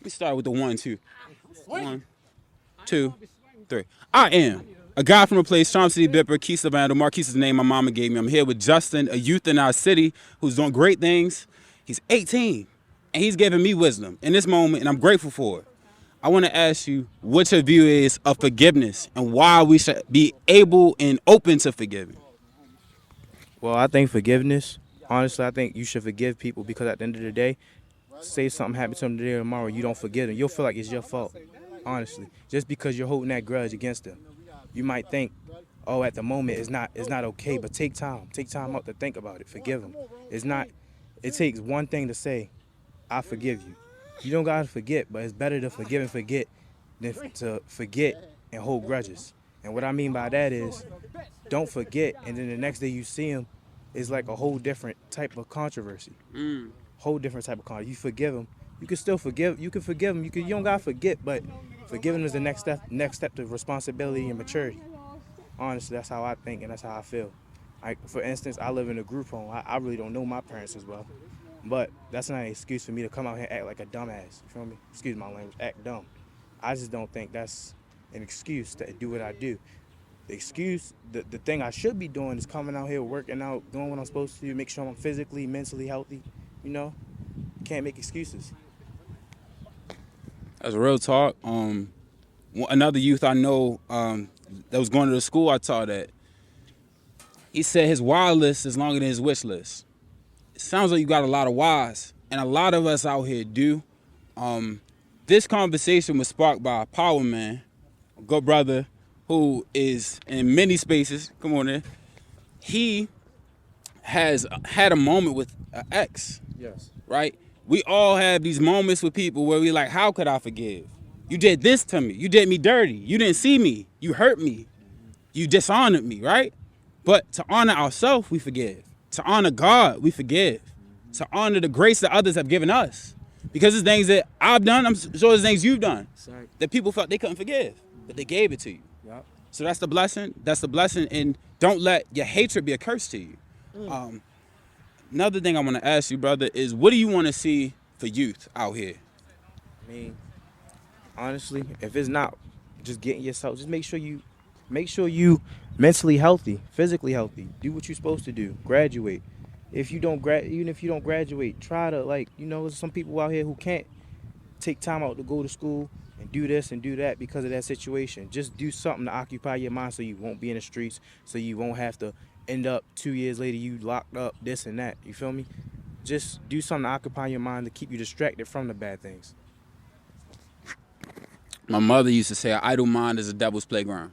Let me start with the 1, 2. 1, 2, 3. I am a guy from a place, Charm City, Bipper, Keith Savannah. Marquise is the name my mama gave me. I'm here with Justin, a youth in our city who's doing great things. He's 18, and he's giving me wisdom in this moment, and I'm grateful for it. I want to ask you what your view is of forgiveness and why we should be able and open to forgiving. Well, I think forgiveness, honestly, I think you should forgive people because at the end of the day, say something happens to them today or tomorrow, you don't forgive them, you'll feel like it's your fault, honestly. Just because you're holding that grudge against them. You might think, oh, at the moment it's not okay, but take time. Take time out to think about it. Forgive them. It takes one thing to say, I forgive you. You don't gotta forget, but it's better to forgive and forget than to forget and hold grudges. And what I mean by that is, don't forget, and then the next day you see him, it's like a whole different type of controversy. Whole different type of controversy. You forgive him, you can still forgive. You can forgive him. You don't gotta forget, but forgiving is the next step. Next step to responsibility and maturity. Honestly, that's how I think and that's how I feel. For instance, I live in a group home. I really don't know my parents as well. But that's not an excuse for me to come out here and act like a dumbass. You feel me? Excuse my language, act dumb. I just don't think that's an excuse to do what I do. The excuse, the thing I should be doing is coming out here, working out, doing what I'm supposed to do, make sure I'm physically, mentally healthy. You know? Can't make excuses. That's real talk. Another youth I know that was going to the school I taught at, he said his why list is longer than his wish list. It sounds like you got a lot of whys, and a lot of us out here do. This conversation was sparked by a power man, a good brother who is in many spaces. Come on in. He has had a moment with an ex. Yes. Right? We all have these moments with people where we like, how could I forgive? You did this to me. You did me dirty. You didn't see me. You hurt me. You dishonored me, right? But to honor ourselves, we forgive. To honor God, we forgive. To honor the grace that others have given us. Because it's things that I've done, I'm sure it's things you've done, that people felt they couldn't forgive, but they gave it to you. Yep. So that's the blessing. That's the blessing. And don't let your hatred be a curse to you. Another thing I want to ask you, brother, is what do you want to see for youth out here? I mean, honestly, if it's not just getting yourself, just make sure you mentally healthy, physically healthy. Do what you're supposed to do. Graduate. If you don't even if you don't graduate, try to there's some people out here who can't take time out to go to school and do this and do that because of that situation. Just do something to occupy your mind so you won't be in the streets, so you won't have to end up 2 years later you locked up, this and that. You feel me? Just do something to occupy your mind to keep you distracted from the bad things. My mother used to say, an idle mind is a devil's playground.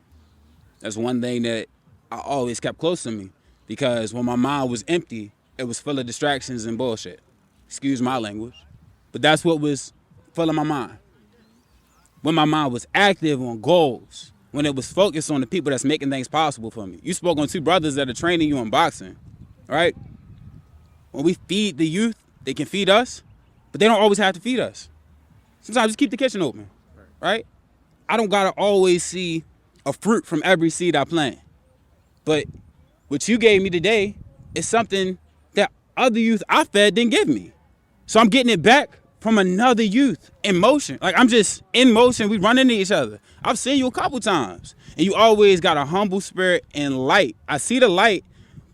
That's one thing that I always kept close to me, because when my mind was empty, it was full of distractions and bullshit. Excuse my language. But that's what was full of my mind. When my mind was active on goals, when it was focused on the people that's making things possible for me. You spoke on two brothers that are training you in boxing, right? When we feed the youth, they can feed us, but they don't always have to feed us. Sometimes just keep the kitchen open, right? I don't gotta always see a fruit from every seed I plant. But what you gave me today is something that other youth I fed didn't give me. So I'm getting it back from another youth in motion. Like, I'm just in motion. We run into each other. I've seen you a couple times, and you always got a humble spirit and light. I see the light,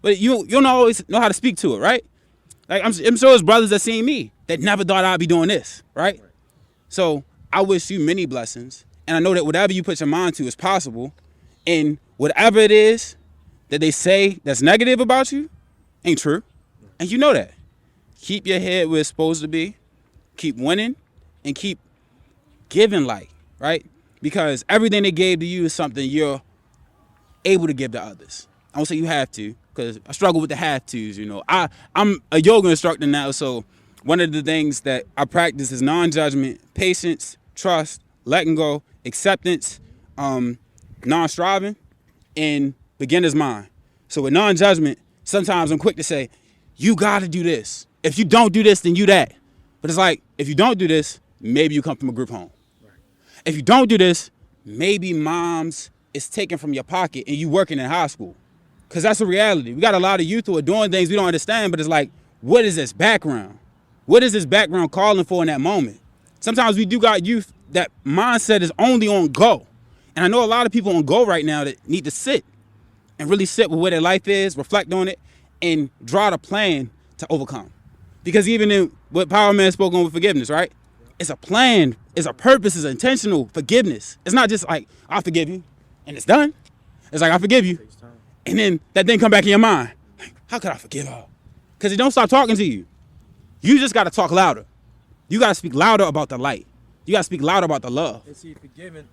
but you don't always know how to speak to it, right? Like, I'm sure there's brothers that seen me that never thought I'd be doing this, right? So I wish you many blessings, and I know that whatever you put your mind to is possible, and whatever it is that they say that's negative about you ain't true, and you know that. Keep your head where it's supposed to be. Keep winning and keep giving light, right? Because everything they gave to you is something you're able to give to others. I don't say you have to, because I struggle with the have tos, I'm a yoga instructor now, so one of the things that I practice is non-judgment, patience, trust, letting go, acceptance, non-striving, and beginner's mind. So with non-judgment, sometimes I'm quick to say, you gotta do this. If you don't do this, then you that. But it's like, if you don't do this, maybe you come from a group home. Right. If you don't do this, maybe mom's is taken from your pocket and you working in high school. Because that's the reality. We got a lot of youth who are doing things we don't understand, but it's like, what is this background? What is this background calling for in that moment? Sometimes we do got youth that mindset is only on go. And I know a lot of people on go right now that need to sit and really sit with where their life is, reflect on it, and draw the plan to overcome. Because even in what Power Man spoke on with forgiveness, right? It's a plan, it's a purpose, it's intentional forgiveness. It's not just like, I forgive you, and it's done. It's like, I forgive you, and then that thing come back in your mind. Like, how could I forgive her? Because it don't stop talking to you. You just got to talk louder. You got to speak louder about the light. You got to speak louder about the love. And see, forgiving,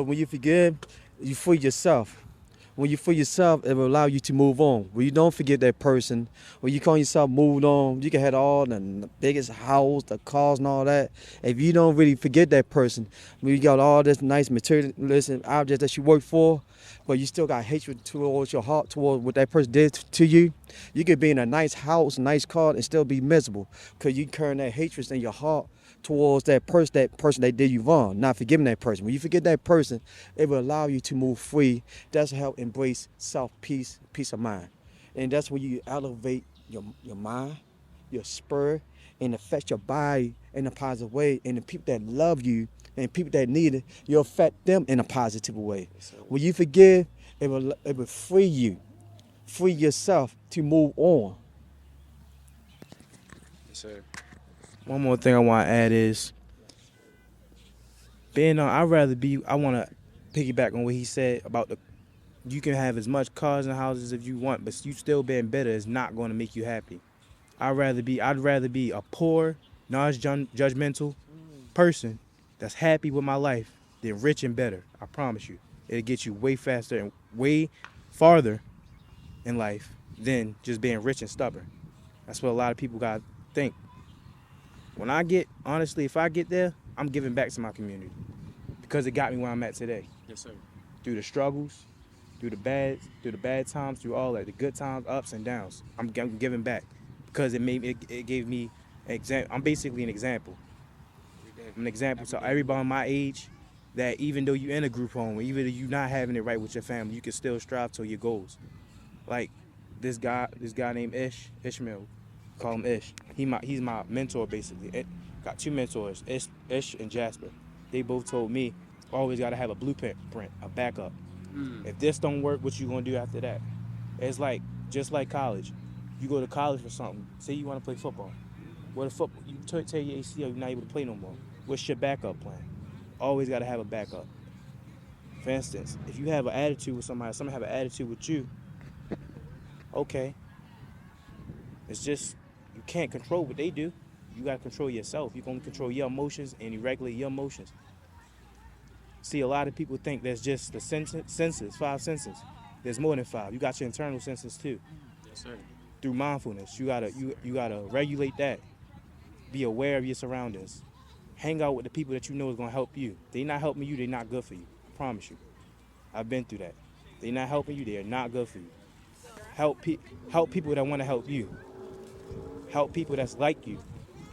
when you forgive, you free yourself. When you free yourself, it will allow you to move on. When you don't forget that person, when you call yourself moved on, you can have all the biggest house, the cars and all that. If you don't really forget that person, when you got all this nice materialistic objects that you work for, but you still got hatred towards your heart, towards what that person did to you, you could be in a nice house, nice car, and still be miserable because you carrying that hatred in your heart towards that person that did you wrong, not forgiving that person. When you forget that person, it will allow you to move free. That's help embrace self-peace, peace of mind. And that's when you elevate your mind, your spirit, and affect your body in a positive way. And the people that love you and people that need it, you'll affect them in a positive way. When you forgive, it will free you, free yourself to move on. Yes, sir. One more thing I want to add is I want to piggyback on what he said about you can have as much cars and houses if you want, but you still being bitter is not going to make you happy. I'd rather be a poor, non-judgmental person that's happy with my life than rich and better. I promise you. It'll get you way faster and way farther in life than just being rich and stubborn. That's what a lot of people got to think. If I get there, I'm giving back to my community because it got me where I'm at today. Yes, sir. Through the struggles, through the bad times, through all that, the good times, ups and downs. I'm giving back because it gave me I'm basically an example. I'm an example to everybody my age that even though you're in a group home, even though you're not having it right with your family, you can still strive to your goals. Like this guy named Ishmael. Call him Ish. He's my mentor basically. Got two mentors, Ish and Jasper. They both told me always got to have a blueprint, a backup. If this don't work, what you gonna do after that? It's like just like college. You go to college for something. Say you want to play football. What if you tear your ACL, you're not able to play no more. What's your backup plan? Always got to have a backup. For instance, if you have an attitude with somebody have an attitude with you, okay. It's just you can't control what they do. You got to control yourself. You can only control your emotions and you regulate your emotions. See, a lot of people think there's just the senses, 5 senses. There's more than 5. You got your internal senses too. Yes, sir. Through mindfulness, you gotta regulate that. Be aware of your surroundings. Hang out with the people that you know is gonna help you. They not helping you, they not good for you. I promise you. I've been through that. They not helping you, they are not good for you. Help people that want to help you. Help people that's like you.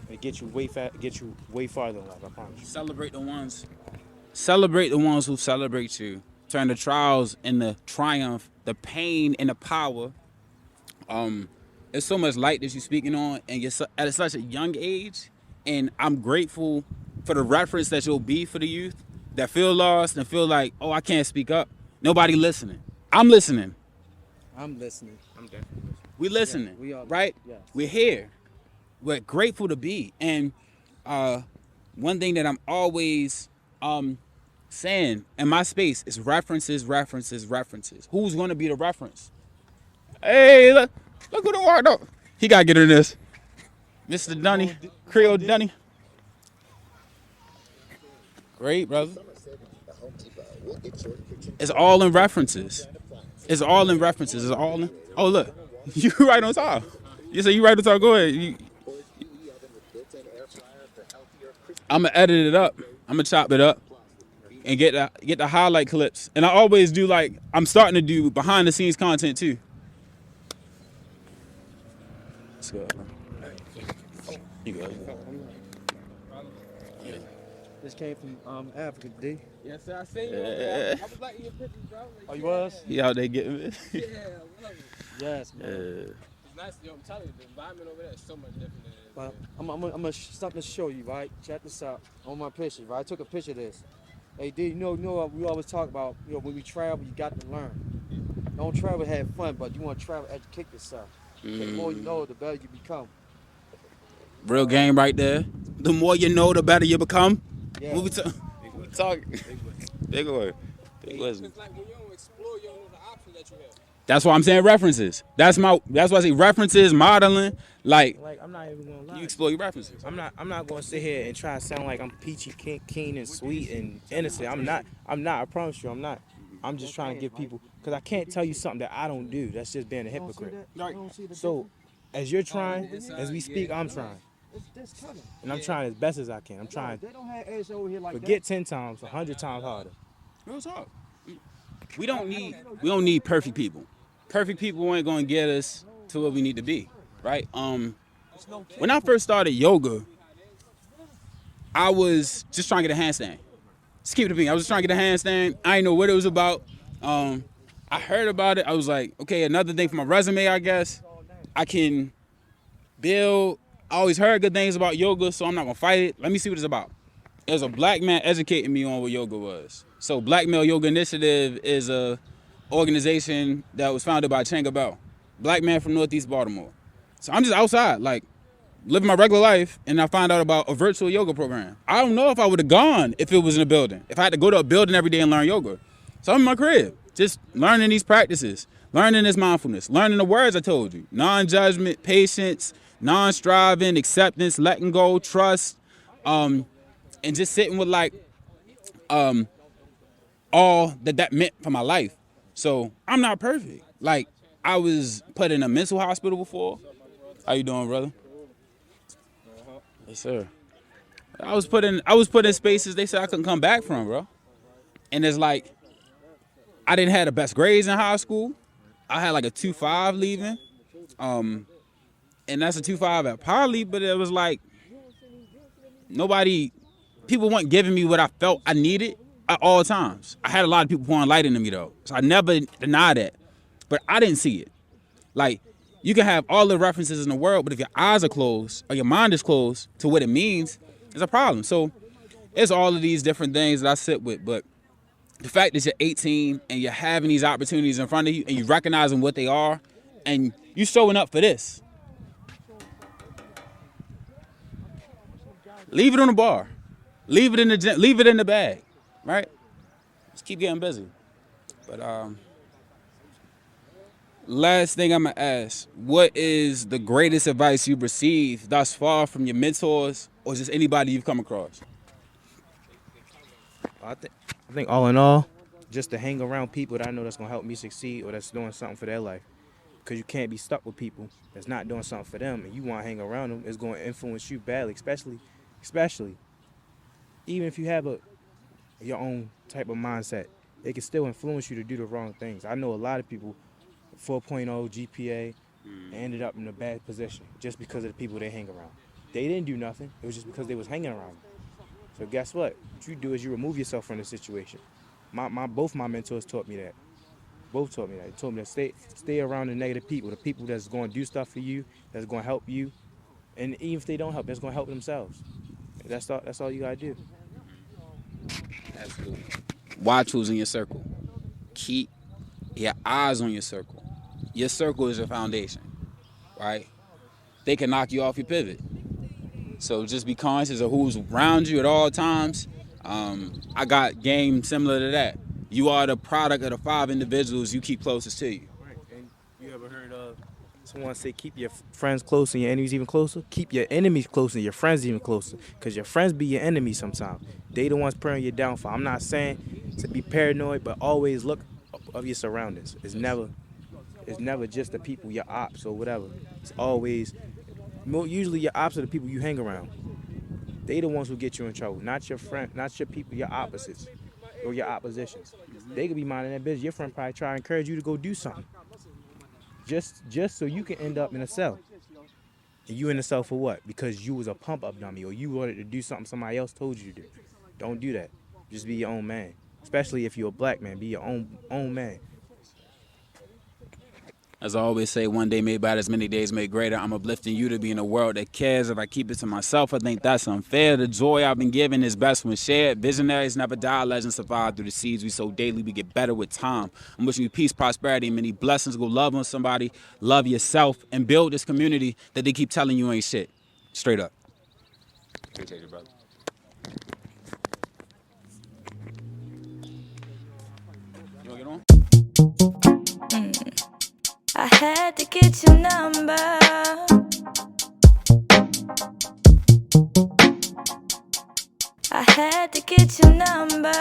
And get you way farther in life. I promise you. Celebrate the ones who celebrate you. Turn the trials into triumph, the pain into power. There's so much light that you're speaking on, and you're at such a young age. And I'm grateful for the reference that you'll be for the youth that feel lost and feel like, oh, I can't speak up. Nobody listening. I'm listening. I'm listening. I'm definitely listening. We listening, Yeah, we are, right? yes. We're here. We're grateful to be. And one thing that I'm always saying in my space is references. Who's going to be the reference? Hey, look who done walked up. He got to get in this. Mr. Dunny, Creole Dunny. Great, brother. It's all in references. Oh, look. You right on top. You say you right on top. Go ahead. I'm going to edit it up. I'm going to chop it up and get the highlight clips. And I always do I'm starting to do behind the scenes content too. Let's go. You go. This came from Africa, D. Yes, sir. I seen you over there. I was liking your pictures, bro. Oh, you was? He out there getting it. Yeah, I love it. Yes, man. It's nice. Yo, I'm telling you, the environment over there is so much different than it is. But I'm gonna something to show you, right? Check this out on my picture, right? I took a picture of this. Hey, dude, we always talk about, when we travel, you got to learn. Don't travel to have fun, but you want to travel, educate yourself. The more you know, the better you become. Real game right there. The more you know, the better you become. Yeah. What we talking? Big word. Big wisdom. It's like when you don't explore, you don't know the options that you have. That's why I'm saying references. That's why I say references, modeling. Like I'm not even gonna lie. you explore your references. I'm not gonna sit here and try to sound like I'm peachy keen and sweet and innocent. I'm not. I promise you, I'm not. I'm just trying to give people, because I can't tell you something that I don't do. That's just being a hypocrite. So, as you're trying, as we speak, I'm trying. And I'm trying as best as I can. I'm trying. They don't have ass over here like Forget 10 times, 100 times harder. Real talk. We don't need perfect people. Perfect people ain't gonna get us to where we need to be, right? When I first started yoga, I was just trying to get a handstand. Just keep it to me. I was just trying to get a handstand. I didn't know what it was about. I heard about it. I was like, okay, another thing for my resume, I guess. I can build. I always heard good things about yoga, so I'm not gonna fight it. Let me see what it's about. There's a black man educating me on what yoga was. So Black Male Yoga Initiative is a organization that was founded by Changa Bell, black man from Northeast Baltimore. So I'm just outside, like, living my regular life, and I find out about a virtual yoga program. I don't know if I would have gone if it was in a building, if I had to go to a building every day and learn yoga. So I'm in my crib, just learning these practices, learning this mindfulness, learning the words I told you: non-judgment, patience, non-striving, acceptance, letting go, trust, and just sitting with all that meant for my life. So I'm not perfect. Like, I was put in a mental hospital before. How you doing, brother? Yes, sir. I was put in spaces they said I couldn't come back from, bro. And it's like, I didn't have the best grades in high school. I had like a 2.5 leaving. And that's a 2.5 at Poly, but it was like, people weren't giving me what I felt I needed at all times. I had a lot of people pouring light into me though, so I never denied that. But I didn't see it. Like, you can have all the references in the world, but if your eyes are closed or your mind is closed to what it means, it's a problem. So it's all of these different things that I sit with. But the fact that you're 18 and you're having these opportunities in front of you and you recognizing what they are and you showing up for this. Leave it on the bar. Leave it in the gym. Leave it in the bag. Right? Just keep getting busy. But last thing I'm gonna ask, what is the greatest advice you've received thus far from your mentors or just anybody you've come across? I think all in all, just to hang around people that I know that's gonna help me succeed or that's doing something for their life. Because you can't be stuck with people that's not doing something for them, and you want to hang around them. It's going to influence you badly, especially even if you have your own type of mindset, it can still influence you to do the wrong things. I know a lot of people, 4.0 GPA, ended up in a bad position just because of the people they hang around. They didn't do nothing. It was just because they was hanging around them. So guess what? What you do is you remove yourself from the situation. Both my mentors taught me that. Both taught me that. They told me to stay around the negative people, the people that's going to do stuff for you, that's going to help you, and even if they don't help, that's going to help themselves. That's all you got to do. Absolutely. Watch who's in your circle. Keep your eyes on your circle. Your circle is your foundation, right? They can knock you off your pivot. So just be conscious of who's around you at all times. I got game similar to that. You are the product of the 5 individuals you keep closest to you. Right. And you ever heard of someone say keep your friends close and your enemies even closer? Keep your enemies closer and your friends even closer. Because your friends be your enemies sometimes. They the ones praying your downfall. I'm not saying to be paranoid, but always look of your surroundings. It's never just the people, your ops or whatever. It's always, usually your ops are the people you hang around. They the ones who get you in trouble, not your friend, not your people, your opposites or your oppositions. They could be minding their business. Your friend probably try to encourage you to go do something, just so you can end up in a cell. And you in a cell for what? Because you was a pump up dummy or you wanted to do something somebody else told you to do. Don't do that. Just be your own man. Especially if you're a black man, be your own man. As I always say, one day made better, as many days made greater. I'm uplifting you to be in a world that cares. If I keep it to myself, I think that's unfair. The joy I've been given is best when shared. Visionaries never die, legends survive through the seeds we sow daily. We get better with time. I'm wishing you peace, prosperity, and many blessings. Go love on somebody, love yourself, and build this community that they keep telling you ain't shit. Straight up. Appreciate you, brother. You wanna get on? I had to get your number. I had to get your number.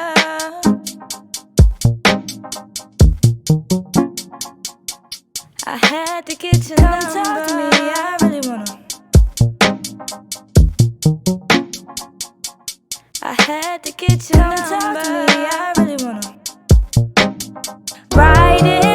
I had to get your number. Come talk to me, I really wanna. I had to get your number. Come talk to me, I really wanna. Ride it.